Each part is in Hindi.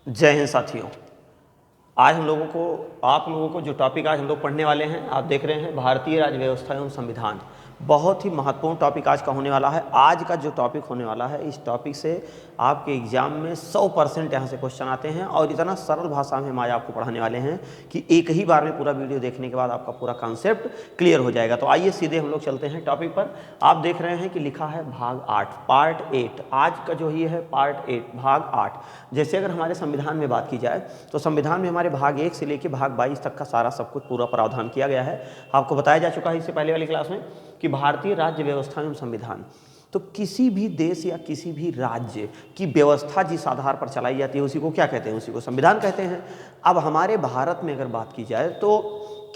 जय हिंद साथियों। आज आप लोगों को जो टॉपिक आज हम लोग पढ़ने वाले हैं, आप देख रहे हैं भारतीय राज्य व्यवस्था एवं संविधान। बहुत ही महत्वपूर्ण टॉपिक आज का होने वाला है। आज का जो टॉपिक होने वाला है, इस टॉपिक से आपके एग्जाम में 100% यहाँ से क्वेश्चन आते हैं और इतना सरल भाषा में हम आज आपको पढ़ाने वाले हैं कि एक ही बार में पूरा वीडियो देखने के बाद आपका पूरा कॉन्सेप्ट क्लियर हो जाएगा। तो आइए सीधे हम लोग चलते हैं टॉपिक पर। आप देख रहे हैं कि लिखा है भाग 8 पार्ट 8। आज का जो ये है पार्ट 8 भाग 8। जैसे अगर हमारे संविधान में बात की जाए तो संविधान में हमारे भाग 1 से लेकर भाग 22 तक का सारा सब कुछ पूरा प्रावधान किया गया है। आपको बताया जा चुका है इससे पहले वाली क्लास में कि भारतीय राज्य व्यवस्था एवं संविधान, तो किसी भी देश या किसी भी राज्य की व्यवस्था जिस आधार पर चलाई जाती है उसी को क्या कहते हैं, उसी को संविधान कहते हैं। अब हमारे भारत में अगर बात की जाए तो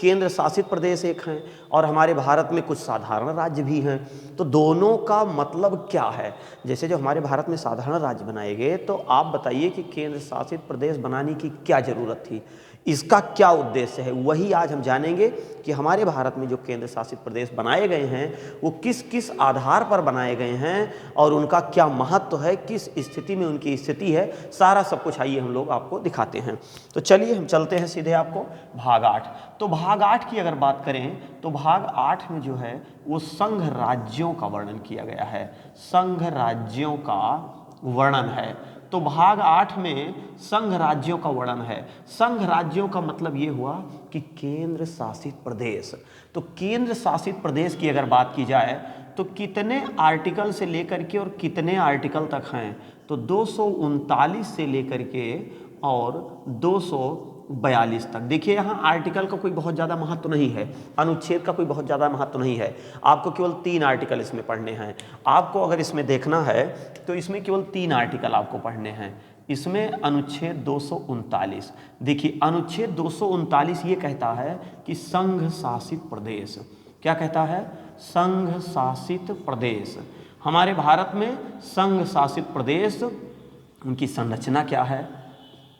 केंद्र शासित प्रदेश एक हैं और हमारे भारत में कुछ साधारण राज्य भी हैं। तो दोनों का मतलब क्या है? जैसे जो हमारे भारत में साधारण राज्य बनाए गए, तो आप बताइए कि केंद्र शासित प्रदेश बनाने की क्या ज़रूरत थी, इसका क्या उद्देश्य है, वही आज हम जानेंगे कि हमारे भारत में जो केंद्र शासित प्रदेश बनाए गए हैं वो किस किस आधार पर बनाए गए हैं और उनका क्या महत्व है, किस स्थिति में उनकी स्थिति है, सारा सब कुछ आइए हम लोग आपको दिखाते हैं। तो चलिए हम चलते हैं सीधे आपको भाग 8। तो भाग 8 की अगर बात करें तो भाग 8 में जो है वो संघ राज्यों का वर्णन किया गया है। संघ राज्यों का वर्णन है। तो भाग 8 में संघ राज्यों का वर्णन है। संघ राज्यों का मतलब ये हुआ कि केंद्र शासित प्रदेश। तो केंद्र शासित प्रदेश की अगर बात की जाए तो कितने आर्टिकल से लेकर के और कितने आर्टिकल तक हैं, तो 239 से लेकर के और 242 तक। देखिए यहाँ आर्टिकल का कोई बहुत ज़्यादा महत्व नहीं है, अनुच्छेद का कोई बहुत ज़्यादा महत्व नहीं है। आपको केवल 3 आर्टिकल इसमें पढ़ने हैं। आपको अगर इसमें देखना है तो इसमें केवल 3 आर्टिकल आपको पढ़ने हैं। इसमें अनुच्छेद 239, देखिए अनुच्छेद 239 ये कहता है कि संघ शासित प्रदेश, क्या कहता है? संघ शासित प्रदेश। हमारे भारत में संघ शासित प्रदेश, उनकी संरचना क्या है,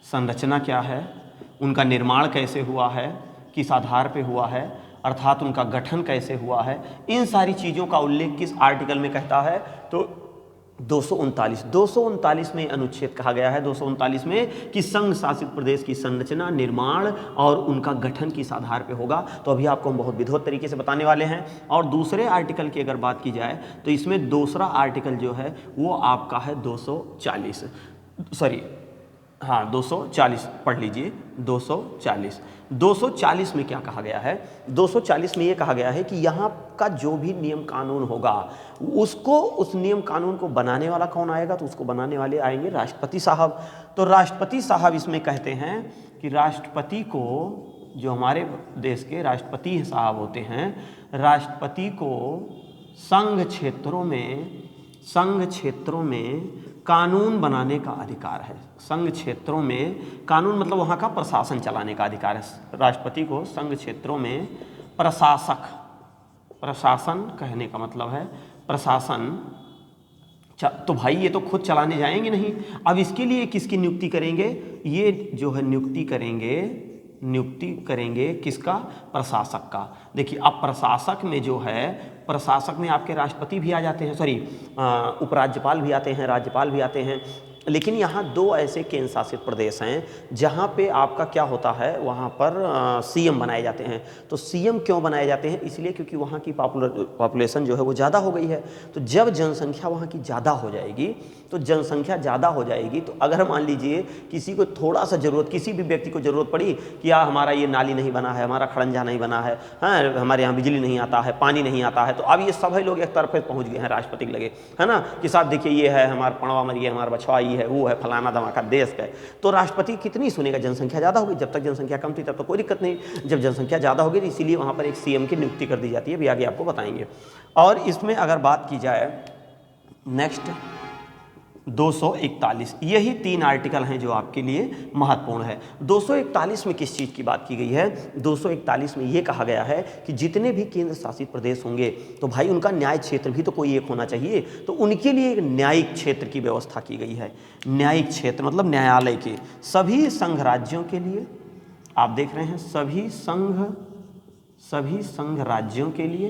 संरचना क्या है, उनका निर्माण कैसे हुआ है, किस आधार पे हुआ है, अर्थात उनका गठन कैसे हुआ है, इन सारी चीज़ों का उल्लेख किस आर्टिकल में कहता है? तो 239 में अनुच्छेद कहा गया है, 239 में कि संघ शासित प्रदेश की संरचना, निर्माण और उनका गठन किस आधार पे होगा। तो अभी आपको हम बहुत विधिवत तरीके से बताने वाले हैं। और दूसरे आर्टिकल की अगर बात की जाए तो इसमें दूसरा आर्टिकल जो है वो आपका है 240, सॉरी हाँ 240 पढ़ लीजिए। 240 में क्या कहा गया है? 240 में ये कहा गया है कि यहाँ का जो भी नियम कानून होगा उसको, उस नियम कानून को बनाने वाला कौन आएगा? तो उसको बनाने वाले आएंगे राष्ट्रपति साहब। तो राष्ट्रपति साहब इसमें कहते हैं कि राष्ट्रपति को, जो हमारे देश के राष्ट्रपति साहब होते हैं, राष्ट्रपति को संघ क्षेत्रों में कानून बनाने का अधिकार है। संघ क्षेत्रों में कानून मतलब वहाँ का प्रशासन चलाने का अधिकार है। राष्ट्रपति को संघ क्षेत्रों में प्रशासन कहने का मतलब है प्रशासन। तो भाई ये तो खुद चलाने जाएंगे नहीं। अब इसके लिए किसकी नियुक्ति करेंगे? ये जो है नियुक्ति करेंगे किसका? प्रशासक का। देखिए अब प्रशासक में जो है, प्रशासक में आपके राष्ट्रपति भी आ जाते हैं, सॉरी उपराज्यपाल भी आते हैं, राज्यपाल भी आते हैं। लेकिन यहाँ 2 ऐसे केंद्र शासित प्रदेश हैं जहाँ पे आपका क्या होता है, वहाँ पर सीएम बनाए जाते हैं। तो सीएम क्यों बनाए जाते हैं? इसलिए क्योंकि वहाँ की पॉपुलेशन जो है वो ज़्यादा हो गई है। तो जब जनसंख्या वहाँ की ज़्यादा हो जाएगी, तो अगर मान लीजिए किसी को थोड़ा सा ज़रूरत, किसी भी व्यक्ति को ज़रूरत पड़ी कि यार हमारा ये नाली नहीं बना है, हमारा खड़ंजा नहीं बना है, हाँ हमारे यहाँ बिजली नहीं आता है, पानी नहीं आता है, तो अब ये सभी लोग एक तरफ पहुँच गए हैं राष्ट्रपति के लगे, है ना, कि साहब देखिए ये है हमारा पणवा मरिए, हमारा बछवाई है, वो है फलाना धमाका देश का। तो राष्ट्रपति कितनी सुनेगा? जनसंख्या ज़्यादा होगी। जब तक जनसंख्या कम थी तब तो कोई दिक्कत नहीं, जब जनसंख्या ज़्यादा होगी तो इसीलिए वहाँ पर एक सीएम की नियुक्ति कर दी जाती है, भी आगे आपको बताएंगे। और इसमें अगर बात की जाए नेक्स्ट 241, यही 3 आर्टिकल हैं जो आपके लिए महत्वपूर्ण है। 241 में किस चीज़ की बात की गई है? 241 में ये कहा गया है कि जितने भी केंद्र शासित प्रदेश होंगे तो भाई उनका न्याय क्षेत्र भी तो कोई एक होना चाहिए। तो उनके लिए एक न्यायिक क्षेत्र की व्यवस्था की गई है। न्यायिक क्षेत्र मतलब न्यायालय के सभी संघ राज्यों के लिए, आप देख रहे हैं सभी संघ राज्यों के लिए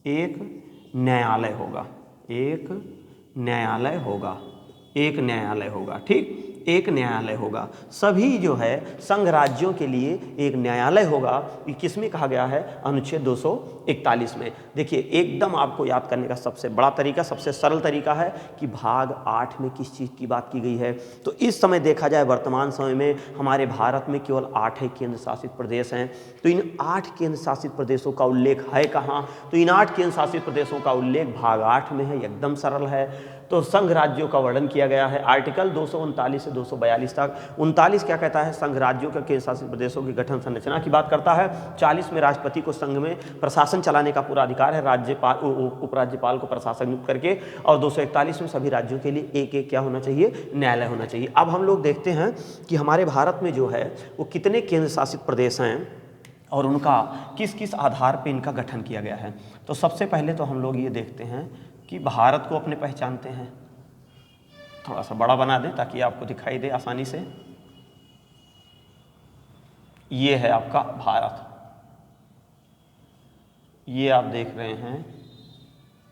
एक न्यायालय होगा, एक न्यायालय होगा, एक न्यायालय होगा, ठीक, एक न्यायालय होगा। सभी जो है संघ राज्यों के लिए एक न्यायालय होगा। ये किस में कहा गया है? अनुच्छेद 241 में। देखिए एकदम आपको याद करने का सबसे बड़ा तरीका, सबसे सरल तरीका है कि भाग 8 में किस चीज़ की बात की गई है। तो इस समय देखा जाए वर्तमान समय में हमारे भारत में केवल 8 ही केंद्र शासित प्रदेश हैं। तो इन 8 केंद्र शासित प्रदेशों का उल्लेख है कहाँ? तो इन 8 केंद्र शासित प्रदेशों का उल्लेख भाग 8 में है, एकदम सरल है। तो संघ राज्यों का वर्णन किया गया है आर्टिकल 239 से 242 तक। 39 क्या कहता है? संघ राज्यों के केंद्र शासित प्रदेशों की गठन संरचना की बात करता है। 40 में राष्ट्रपति को संघ में प्रशासन चलाने का पूरा अधिकार है, राज्यपाल उपराज्यपाल को प्रशासक नियुक्त करके। और 241 में सभी राज्यों के लिए एक एक क्या होना चाहिए? न्यायालय होना चाहिए। अब हम लोग देखते हैं कि हमारे भारत में जो है वो कितने केंद्र शासित प्रदेश हैं और उनका किस किस आधार पर इनका गठन किया गया है। तो सबसे पहले तो हम लोग ये देखते हैं कि भारत को अपने पहचानते हैं। थोड़ा सा बड़ा बना दें ताकि आपको दिखाई दे आसानी से। ये है आपका भारत, ये आप देख रहे हैं,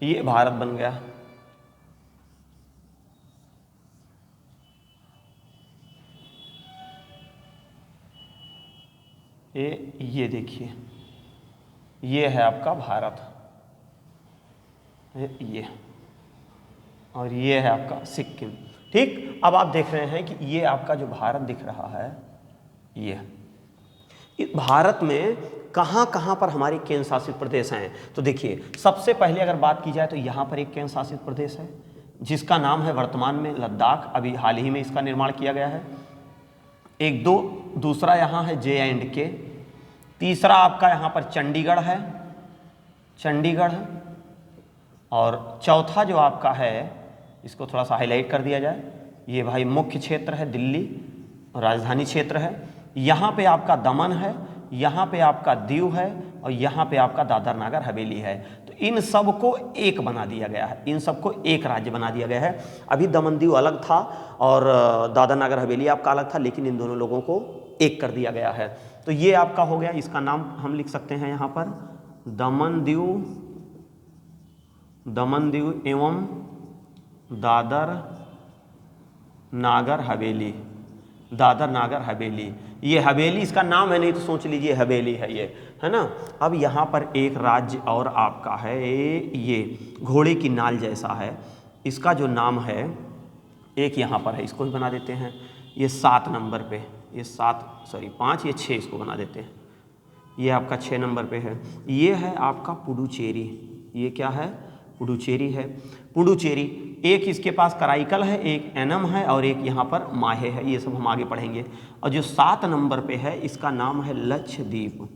ये भारत बन गया। ये देखिए, ये है आपका भारत, ये, और ये है आपका सिक्किम, ठीक। अब आप देख रहे हैं कि ये आपका जो भारत दिख रहा है, ये भारत में कहाँ कहाँ पर हमारे केंद्र शासित प्रदेश हैं। तो देखिए सबसे पहले अगर बात की जाए तो यहाँ पर एक केंद्र शासित प्रदेश है जिसका नाम है वर्तमान में लद्दाख, अभी हाल ही में इसका निर्माण किया गया है। एक दूसरा यहाँ है JNK, तीसरा आपका यहाँ पर चंडीगढ़ है, चंडीगढ़, और चौथा जो आपका है, इसको थोड़ा सा हाईलाइट कर दिया जाए, ये भाई मुख्य क्षेत्र है दिल्ली, राजधानी क्षेत्र है। यहाँ पे आपका दमन है, यहाँ पे आपका दीव है, और यहाँ पे आपका दादर नागर हवेली है। तो इन सब को एक बना दिया गया है, इन सबको एक राज्य बना दिया गया है। अभी दमन दीव अलग था और दादर नागर हवेली आपका अलग था, लेकिन इन दोनों लोगों को एक कर दिया गया है। तो ये आपका हो गया, इसका नाम हम लिख सकते हैं यहाँ पर दमन दीव एवं दादर नागर हवेली, दादर नागर हवेली। ये हवेली इसका नाम है, नहीं तो सोच लीजिए हवेली है ये, है ना। अब यहाँ पर एक राज्य और आपका है, ये घोड़े की नाल जैसा है, इसका जो नाम है एक यहाँ पर है, इसको भी बना देते हैं। ये 7 नंबर पे, ये 5, ये 6, इसको बना देते हैं। ये आपका 6 नंबर पे है। ये है आपका पुडुचेरी, ये क्या है? पुडुचेरी है। पुडुचेरी, एक इसके पास कराईकल है, एक एनम है, और एक यहाँ पर माहे है। ये सब हम आगे पढ़ेंगे। और जो 7 नंबर पे है इसका नाम है लक्षद्वीप,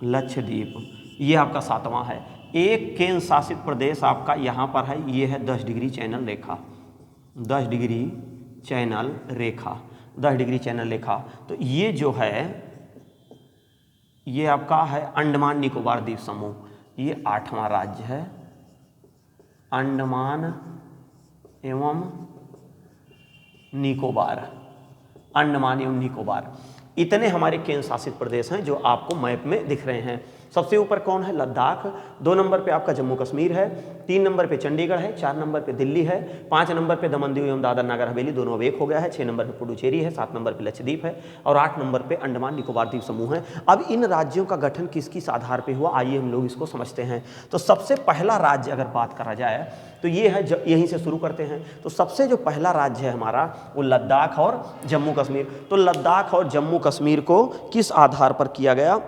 लक्षद्वीप, ये आपका 7वां है। एक केंद्र शासित प्रदेश आपका यहाँ पर है, ये है 10 डिग्री चैनल रेखा, 10 डिग्री चैनल रेखा, 10 डिग्री चैनल रेखा। तो ये जो है ये आपका है अंडमान निकोबार द्वीप समूह, ये 8वां राज्य है, अंडमान एवं निकोबार, अंडमान एवं निकोबार। इतने हमारे केंद्र शासित प्रदेश हैं जो आपको मैप में दिख रहे हैं। सबसे ऊपर कौन है? लद्दाख। 2 नंबर पे आपका जम्मू कश्मीर है, 3 नंबर पे चंडीगढ़ है, 4 नंबर पे दिल्ली है, 5 नंबर पे दमन दीव एवं दादर नागर हवेली, दोनों अब एक हो गया है, 6 नंबर पे पुडुचेरी है, 7 नंबर पे लक्षद्वीप है, और 8 नंबर पे अंडमान निकोबार द्वीप समूह है। अब इन राज्यों का गठन किस किस आधार पर हुआ, आइए हम लोग इसको समझते हैं। तो सबसे पहला राज्य अगर बात करा जाए तो ये है, यहीं से शुरू करते हैं। तो सबसे जो पहला राज्य है हमारा वो लद्दाख और जम्मू कश्मीर। तो लद्दाख और जम्मू कश्मीर को किस आधार पर किया गया?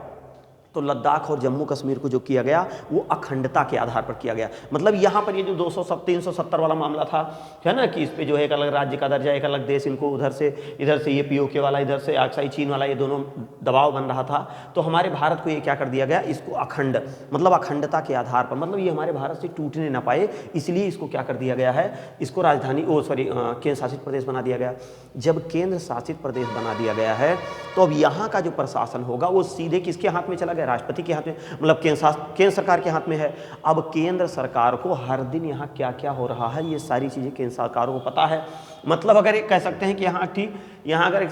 तो लद्दाख और जम्मू कश्मीर को जो किया गया वो अखंडता के आधार पर किया गया। मतलब यहाँ पर ये जो 370 वाला मामला था, है ना, कि इस पे जो है एक अलग राज्य का दर्जा, एक अलग देश, इनको उधर से इधर से ये POK वाला, इधर से आक्साई चीन वाला, ये दोनों दबाव बन रहा था। तो हमारे भारत को ये क्या कर दिया गया? इसको अखंड, मतलब अखंडता के आधार पर, मतलब ये हमारे भारत से टूटने ना पाए, इसलिए इसको क्या कर दिया गया है? इसको राजधानी केंद्र शासित प्रदेश बना दिया गया। जब केंद्र शासित प्रदेश बना दिया गया है तो अब यहाँ का जो प्रशासन होगा वो सीधे किसके हाथ में चला गया? गया, राष्ट्रपति के हाथ में, मतलब केंद्र सरकार के हाथ में है। अब केंद्र सरकार को हर दिन यहाँ क्या क्या हो रहा है ये सारी चीज़ें केंद्र सरकारों को पता है। मतलब अगर एक कह सकते हैं कि यहाँ अगर एक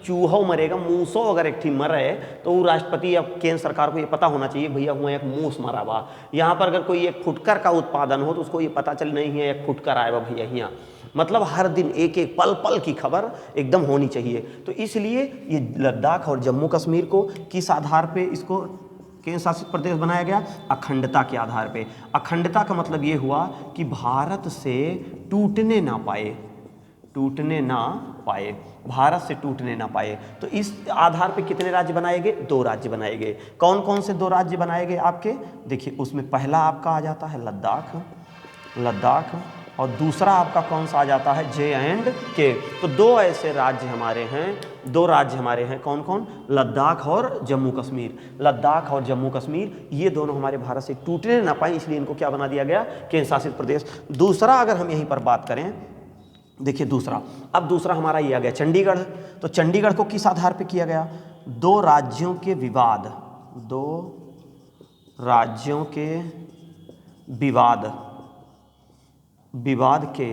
चूहा मरेगा, मूसो अगर एक मरे तो वो राष्ट्रपति या केंद्र सरकार को ये पता होना चाहिए भैया हुआ एक मूस मरा हुआ। यहाँ पर अगर कोई एक फुटकर का उत्पादन हो तो उसको ये पता चल नहीं है एक फुटकर आया भैया यहाँ। मतलब हर दिन एक एक पल पल की खबर एकदम होनी चाहिए। तो इसलिए ये लद्दाख और जम्मू कश्मीर को किस आधार पे इसको केंद्र शासित प्रदेश बनाया गया? अखंडता के आधार पे। अखंडता का मतलब ये हुआ कि भारत से टूटने ना पाए, टूटने ना पाए, भारत से टूटने ना पाए। तो इस आधार पे कितने राज्य बनाए गए? 2 राज्य बनाए गए। कौन कौन से 2 राज्य बनाए गए आपके? देखिए उसमें पहला आपका आ जाता है लद्दाख और दूसरा आपका कौन सा आ जाता है? J&K। तो 2 ऐसे राज्य हमारे हैं, 2 राज्य हमारे हैं। कौन कौन? लद्दाख और जम्मू कश्मीर। लद्दाख और जम्मू कश्मीर ये दोनों हमारे भारत से टूटने ना पाए, इसलिए इनको क्या बना दिया गया? केंद्र शासित प्रदेश। दूसरा अगर हम यहीं पर बात करें, देखिए दूसरा हमारा ये आ गया चंडीगढ़। तो चंडीगढ़ को किस आधार पे किया गया? 2 राज्यों के विवाद, 2 राज्यों के विवाद के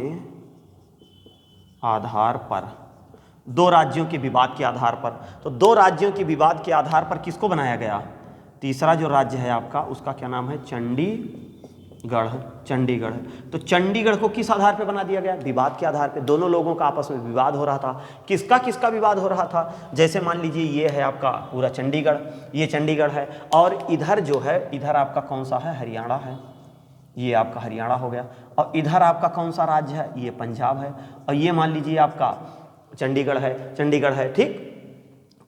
आधार पर, 2 राज्यों के विवाद के आधार पर। तो 2 राज्यों के विवाद के आधार पर किसको बनाया गया? तीसरा जो राज्य है आपका उसका क्या नाम है? चंडीगढ़। तो चंडीगढ़ को किस आधार पे बना दिया गया? विवाद के आधार पे। दोनों लोगों का आपस में विवाद हो रहा था। किसका विवाद हो रहा था? जैसे मान लीजिए ये है आपका पूरा चंडीगढ़, ये चंडीगढ़ है और इधर जो है, इधर आपका कौन सा है? हरियाणा है, ये आपका हरियाणा हो गया। और इधर आपका कौन सा राज्य है? ये पंजाब है। और ये मान लीजिए आपका चंडीगढ़ है, ठीक।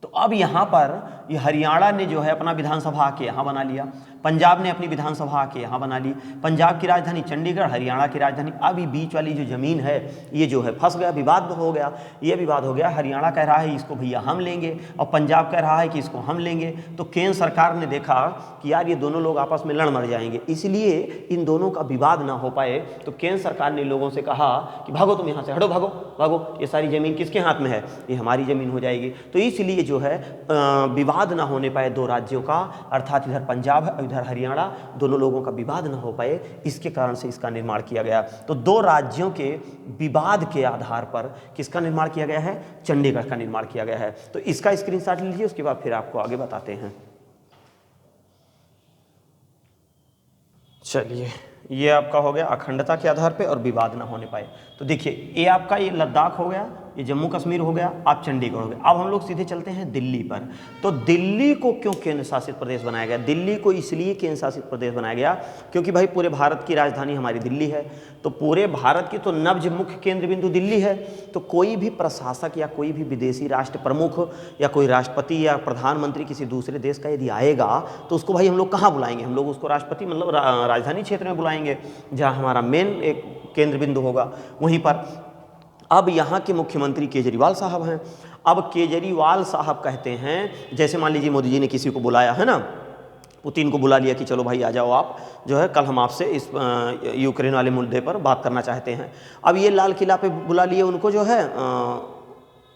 तो अब यहाँ पर ये हरियाणा ने जो है अपना विधानसभा आके यहाँ बना लिया, पंजाब ने अपनी विधानसभा आके यहाँ बना ली। पंजाब की राजधानी चंडीगढ़, हरियाणा की राजधानी। अब ये बीच वाली जो ज़मीन है ये जो है फंस गया, विवाद हो गया, ये विवाद हो गया। हरियाणा कह रहा है इसको भैया हम लेंगे और पंजाब कह रहा है कि इसको हम लेंगे। तो केंद्र सरकार ने देखा कि यार ये दोनों लोग आपस में लड़ मर जाएंगे, इसलिए इन दोनों का विवाद ना हो पाए तो केंद्र सरकार ने लोगों से कहा कि भागो तुम यहाँ से, हटो, भागो, ये सारी ज़मीन किसके हाथ में है? ये हमारी ज़मीन हो जाएगी। तो इसलिए जो है विवाद ना होने पाए 2 राज्यों का, अर्थात इधर पंजाब है और इधर हरियाणा, दोनों लोगों का विवाद ना हो पाए, इसके कारण से इसका निर्माण किया गया। तो 2 राज्यों के विवाद के आधार पर किसका निर्माण किया गया है? चंडीगढ़ का निर्माण किया गया है। तो इसका स्क्रीनशॉट लीजिए, उसके बाद फिर आपको आगे बताते हैं। चलिए, ये आपका हो गया अखंडता के आधार पे और विवाद ना होने पाए। तो देखिए ये आपका ये लद्दाख हो गया, ये जम्मू कश्मीर हो गया, आप चंडीगढ़ हो गया। अब हम लोग सीधे चलते हैं दिल्ली पर। तो दिल्ली को क्यों केंद्र शासित प्रदेश बनाया गया? दिल्ली को इसलिए केंद्र शासित प्रदेश बनाया गया क्योंकि भाई पूरे भारत की राजधानी हमारी दिल्ली है। तो पूरे भारत की तो नब्ज मुख्य केंद्र बिंदु दिल्ली है। तो कोई भी प्रशासक या कोई भी विदेशी राष्ट्र प्रमुख या कोई राष्ट्रपति या प्रधानमंत्री किसी दूसरे देश का यदि आएगा तो उसको भाई हम लोग कहाँ बुलाएंगे? हम लोग उसको राष्ट्रपति मतलब राजधानी क्षेत्र में बुलाएंगे, जहाँ हमारा मेन एक केंद्र बिंदु होगा वहीं पर। अब यहाँ के मुख्यमंत्री केजरीवाल साहब हैं। अब केजरीवाल साहब कहते हैं, जैसे मान लीजिए मोदी जी ने किसी को बुलाया है ना, पुतिन को बुला लिया कि चलो भाई आ जाओ, आप जो है कल हम आपसे इस यूक्रेन वाले मुद्दे पर बात करना चाहते हैं। अब ये लाल किला पे बुला लिए उनको, जो है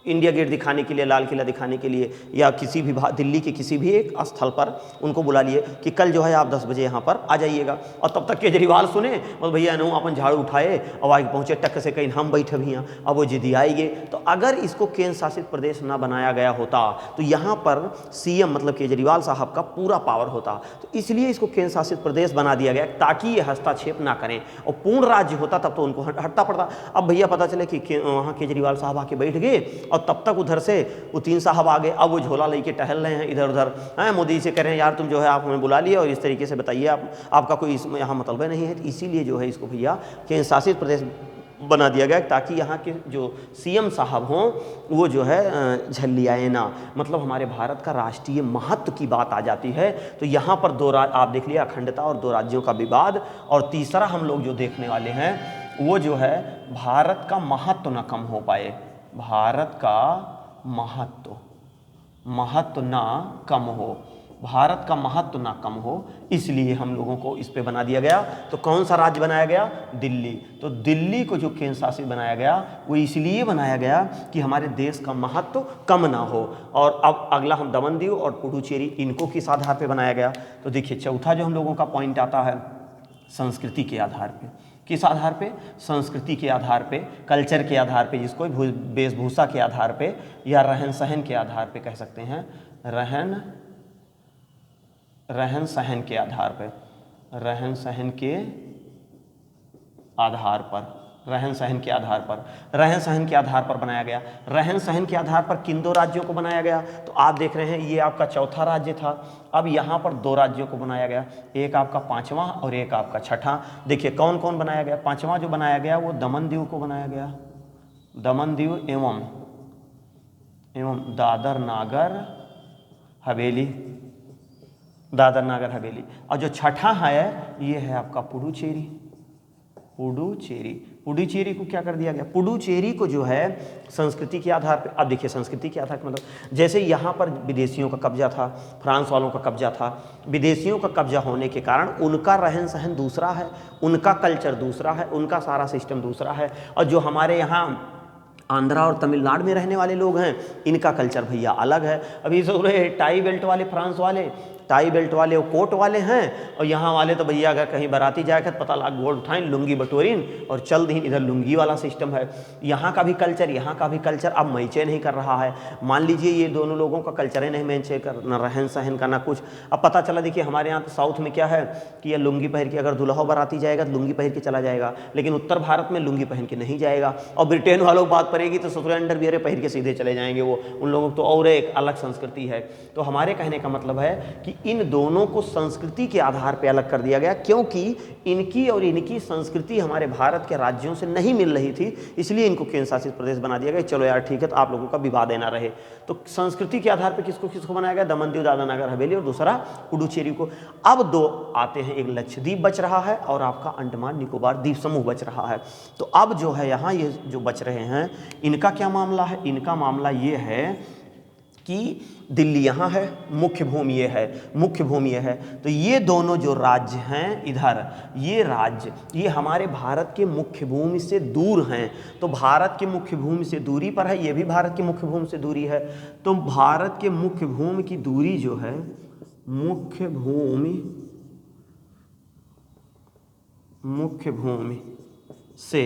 इंडिया गेट दिखाने के लिए, लाल किला दिखाने के लिए, या किसी भी दिल्ली के किसी भी एक स्थल पर उनको बुला लिए कि कल जो है आप 10 बजे यहाँ पर आ जाइएगा। और तब तक केजरीवाल सुने, बोल भैया नो अपन झाड़ू उठाए और आगे पहुँचे टक से कहीं हम बैठे भी हैं, अब वो जिद्दी आएंगे। तो अगर इसको केंद्र शासित प्रदेश ना बनाया गया होता तो यहाँ पर CM मतलब केजरीवाल साहब का पूरा पावर होता। तो इसलिए इसको केंद्र शासित प्रदेश बना दिया गया ताकि ये हस्तक्षेप ना करें, और पूर्ण राज्य होता तब तो उनको हटना पड़ता। अब भैया पता चले कि वहाँ केजरीवाल साहब आके बैठ गए और तब तक उधर से पुतिन साहब आ गए, अब वो झोला लेके टहल रहे हैं इधर उधर, हैं मोदी से कह रहे हैं यार तुम जो है आप हमें बुला लिए और इस तरीके से बताइए आपका कोई इसमें यहाँ मतलब नहीं है। इसीलिए जो है इसको भैया केंद्र शासित प्रदेश बना दिया गया ताकि यहाँ के जो CM साहब हों वो जो है झल्लियाए ना, मतलब हमारे भारत का राष्ट्रीय महत्व की बात आ जाती है। तो यहाँ पर 2 आप देख लिया, अखंडता और 2 राज्यों का विवाद। और तीसरा हम लोग जो देखने वाले हैं वो जो है भारत का महत्व ना कम हो पाए, भारत का महत्व ना कम हो। भारत का महत्व ना कम हो, इसलिए हम लोगों को इस पे बना दिया गया। तो कौन सा राज्य बनाया गया? दिल्ली। तो दिल्ली को जो केंद्र शासित बनाया गया वो इसलिए बनाया गया कि हमारे देश का महत्व कम ना हो। और अब अगला हम दमन दीव और पुडुचेरी, इनको किस आधार पे बनाया गया? तो देखिए चौथा जो हम लोगों का पॉइंट आता है, संस्कृति के आधार पे। किस आधार पे? संस्कृति के आधार पे, कल्चर के आधार पे, जिसको वेशभूषा के आधार पे या रहन सहन के आधार पे कह सकते हैं, रहन सहन के आधार पे, रहन सहन के आधार पर, रहन सहन के आधार पर, रहन सहन के आधार पर बनाया गया। रहन सहन के आधार पर किन दो राज्यों को बनाया गया? तो आप देख रहे हैं ये आपका चौथा राज्य था, अब यहाँ पर दो राज्यों को बनाया गया, एक आपका पांचवा और एक आपका छठा। देखिए कौन कौन बनाया गया? पांचवा जो बनाया गया वो दमन दीव को बनाया गया, दमन दीव एवं दादर नागर हवेली, दादर नागर हवेली। और जो छठा है ये है आपका पुडुचेरी। पुडुचेरी को क्या कर दिया गया? पुडुचेरी को जो है संस्कृति के आधार पे, अब देखिए संस्कृति के आधार पे मतलब जैसे यहाँ पर विदेशियों का कब्जा था, फ्रांस वालों का कब्जा था, विदेशियों का कब्जा होने के कारण उनका रहन सहन दूसरा है, उनका कल्चर दूसरा है, उनका सारा सिस्टम दूसरा है। और जो हमारे यहाँ आंध्रा और तमिलनाडु में रहने वाले लोग हैं, इनका कल्चर भैया अलग है। अभी सब रहे टाई बेल्ट वाले, फ्रांस वाले टाई बेल्ट वाले वो कोट वाले हैं, और यहाँ वाले तो भैया अगर कहीं बाराती जाएगा तो पता लाग गोल्ड उठाएं, लुंगी बटोरीन और चल दी, इधर लुंगी वाला सिस्टम है। यहाँ का भी कल्चर अब मैचे नहीं कर रहा है। मान लीजिए ये दोनों लोगों का कल्चर ही नहीं मैचे कर, ना रहन सहन का ना कुछ। अब पता चला देखिए हमारे यहाँ तो साउथ में क्या है कि ये लुंगी पहन के अगर दुल्हा बाराती जाएगा तो लुंगी पहन के चला जाएगा, लेकिन उत्तर भारत में लुंगी पहन के नहीं जाएगा। और ब्रिटेन वालों की बात पड़ेगी तो ससुर अंडरवियर पहन के सीधे चले जाएंगे, वो उन लोगों को तो और एक अलग संस्कृति है। तो हमारे कहने का मतलब है कि इन दोनों को संस्कृति के आधार पर अलग कर दिया गया, क्योंकि इनकी और इनकी संस्कृति हमारे भारत के राज्यों से नहीं मिल रही थी, इसलिए इनको केंद्र शासित प्रदेश बना दिया गया। चलो यार ठीक है, तो आप लोगों का विवाद ना रहे। तो संस्कृति के आधार पर किसको किसको बनाया गया? दमन दीव दादरा नगर हवेली और दूसरा पुडुचेरी को। अब दो आते हैं, एक लक्षद्वीप बच रहा है और आपका अंडमान निकोबार द्वीप समूह बच रहा है। तो अब जो है यहाँ ये जो बच रहे हैं इनका क्या मामला है? इनका मामला ये है कि दिल्ली यहाँ है, मुख्य भूमि ये है, तो ये दोनों जो राज्य हैं इधर, ये राज्य ये हमारे भारत के मुख्य भूमि से दूर हैं। तो भारत के मुख्य भूमि से दूरी पर है, ये भी भारत के मुख्य भूमि से दूरी है। तो भारत के मुख्य भूमि की दूरी जो है, मुख्य भूमि से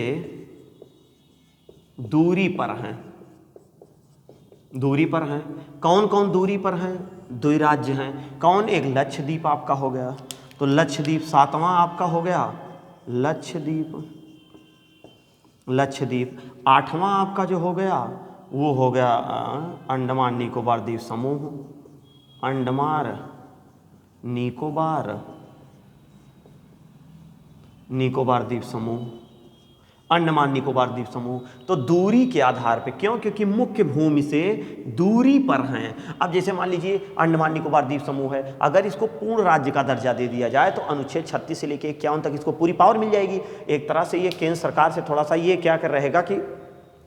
दूरी पर हैं। कौन कौन दूरी पर हैं? दो राज्य हैं। कौन? एक लक्षद्वीप आपका हो गया, तो लक्षद्वीप सातवां आपका हो गया, लक्षद्वीप। आठवां आपका जो हो गया वो हो गया अंडमान निकोबार द्वीप समूह, अंडमान निकोबार द्वीप समूह, अंडमान निकोबार द्वीप समूह। तो दूरी के आधार पे, क्यों? क्योंकि मुख्य भूमि से दूरी पर हैं। अब जैसे मान लीजिए अंडमान निकोबार द्वीप समूह है, अगर इसको पूर्ण राज्य का दर्जा दे दिया जाए तो अनुच्छेद 36 से लेकर 51 तक इसको पूरी पावर मिल जाएगी। एक तरह से ये केंद्र सरकार से थोड़ा सा ये क्या कर रहेगा कि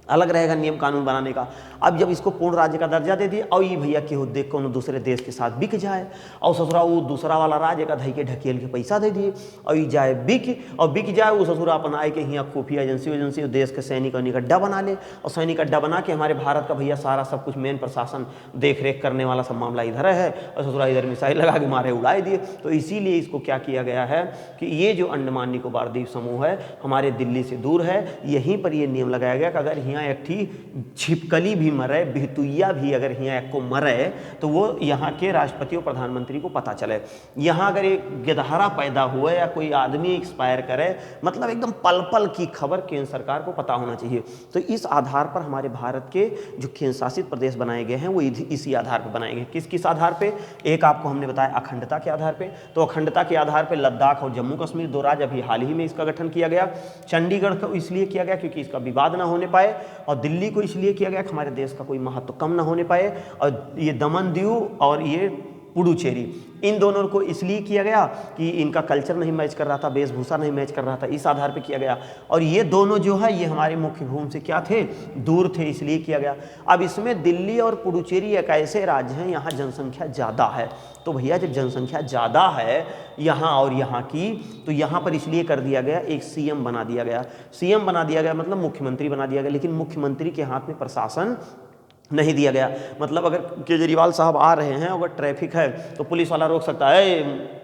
अलग रहेगा नियम कानून बनाने का। अब जब इसको पूर्ण राज्य का दर्जा दे दिया और ये भैया कि देख को दूसरे देश के साथ बिक जाए, और ससुरा वो दूसरा वाला राज्य का धई के ढकेल के पैसा दे दिए और ये जाए बिक जाए, वो ससुरा अपन आए के यहाँ खुफिया एजेंसी देश के सैनिक अड्डा बना ले, और सैनिक अड्डा बना के हमारे भारत का भैया सारा सब कुछ मेन प्रशासन देख रेख करने वाला सब मामला इधर है, और ससुरा इधर मिसाइल लगा के मारे उड़ाए दिए। तो इसीलिए इसको क्या किया गया है कि ये जो अंडमान निकोबार द्वीप समूह है हमारे दिल्ली से दूर है, यहीं पर ये नियम लगाया गया कि अगर यहाँ एक थी छिपकली भी मरे, बिहतुइया भी अगर यहाँ एक को मरे तो वो यहाँ के राष्ट्रपति और प्रधानमंत्री को पता चले। यहाँ अगर एक गिदहरा पैदा हुआ या कोई आदमी एक्सपायर करे, मतलब एकदम पल पल की खबर केंद्र सरकार को पता होना चाहिए। तो इस आधार पर हमारे भारत के जो केंद्र शासित प्रदेश बनाए गए हैं वो इसी आधार पर बनाए गए। किस किस आधार पे? एक आपको हमने बताया अखंडता के आधार पे, तो अखंडता के आधार पे लद्दाख और जम्मू कश्मीर दो राज्य अभी हाल ही में इसका गठन किया गया। चंडीगढ़ को इसलिए किया गया क्योंकि इसका विवाद ना होने पाए, और दिल्ली को इसलिए किया गया कि हमारे देश का कोई महत्व कम ना होने पाए, और ये दमन दीव और ये पुडुचेरी। इन दोनों को इसलिए किया गया कि इनका कल्चर नहीं मैच कर रहा था, वेशभूषा नहीं मैच कर रहा था, इस आधार पे किया गया। और ये दोनों जो है ये हमारे मुख्य भूमि से क्या थे, दूर थे, इसलिए किया गया। अब इसमें दिल्ली और पुडुचेरी एक ऐसे राज्य हैं यहाँ जनसंख्या ज़्यादा है। तो भैया जब जनसंख्या ज़्यादा है यहाँ और यहाँ की, तो यहाँ पर इसलिए कर दिया गया, एक सीएम बना दिया गया। सीएम बना दिया गया मतलब मुख्यमंत्री बना दिया गया, लेकिन मुख्यमंत्री के हाथ में प्रशासन नहीं दिया गया। मतलब अगर केजरीवाल साहब आ रहे हैं, अगर ट्रैफिक है तो पुलिस वाला रोक सकता है,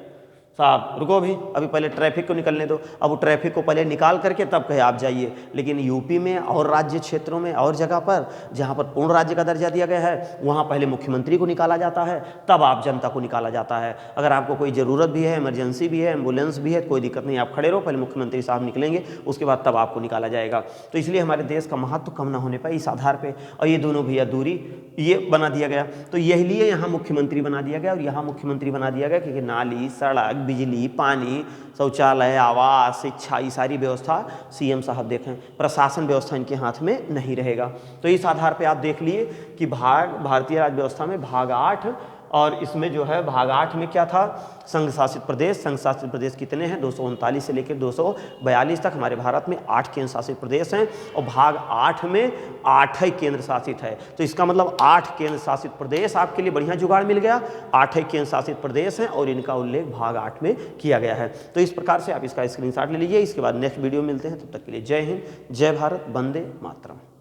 साहब रुको भी, अभी पहले ट्रैफिक को निकलने दो। अब वो ट्रैफिक को पहले निकाल करके तब कहे आप जाइए। लेकिन यूपी में और राज्य क्षेत्रों में और जगह पर जहाँ पर पूर्ण राज्य का दर्जा दिया गया है, वहाँ पहले मुख्यमंत्री को निकाला जाता है, तब आप जनता को निकाला जाता है। अगर आपको कोई ज़रूरत भी है, इमरजेंसी भी है, एम्बुलेंस भी है, कोई दिक्कत नहीं, आप खड़े रहो, पहले मुख्यमंत्री साहब निकलेंगे, उसके बाद तब आपको निकाला जाएगा। तो इसलिए हमारे देश का महत्व कम ना होने पाए इस आधार पर, और ये दोनों भैया दूरी ये बना दिया गया। तो यही लिए यहाँ मुख्यमंत्री बना दिया गया। और यहाँ मुख्यमंत्री बना दिया गया क्योंकि नाली, सड़क, बिजली, पानी, शौचालय, आवास, शिक्षा, ये सारी व्यवस्था सीएम साहब देखें, प्रशासन व्यवस्था इनके हाथ में नहीं रहेगा। तो इस आधार पे आप देख लिए कि भारतीय राज्य व्यवस्था में भाग 8, और इसमें जो है भाग 8 में क्या था, संघ शासित प्रदेश। संघ शासित प्रदेश कितने हैं, 239 से लेकर 242 तक हमारे भारत में 8 केंद्र शासित प्रदेश हैं, और भाग 8 में 8 ही केंद्र शासित है। तो इसका मतलब 8 केंद्र शासित प्रदेश आपके लिए बढ़िया जुगाड़ मिल गया। 8 ही केंद्र शासित प्रदेश हैं और इनका उल्लेख भाग 8 में किया गया है। तो इस प्रकार से आप इसका स्क्रीनशॉट ले लीजिए। इसके बाद नेक्स्ट वीडियो मिलते हैं, तब तक के लिए जय हिंद, जय भारत, वंदे मातरम।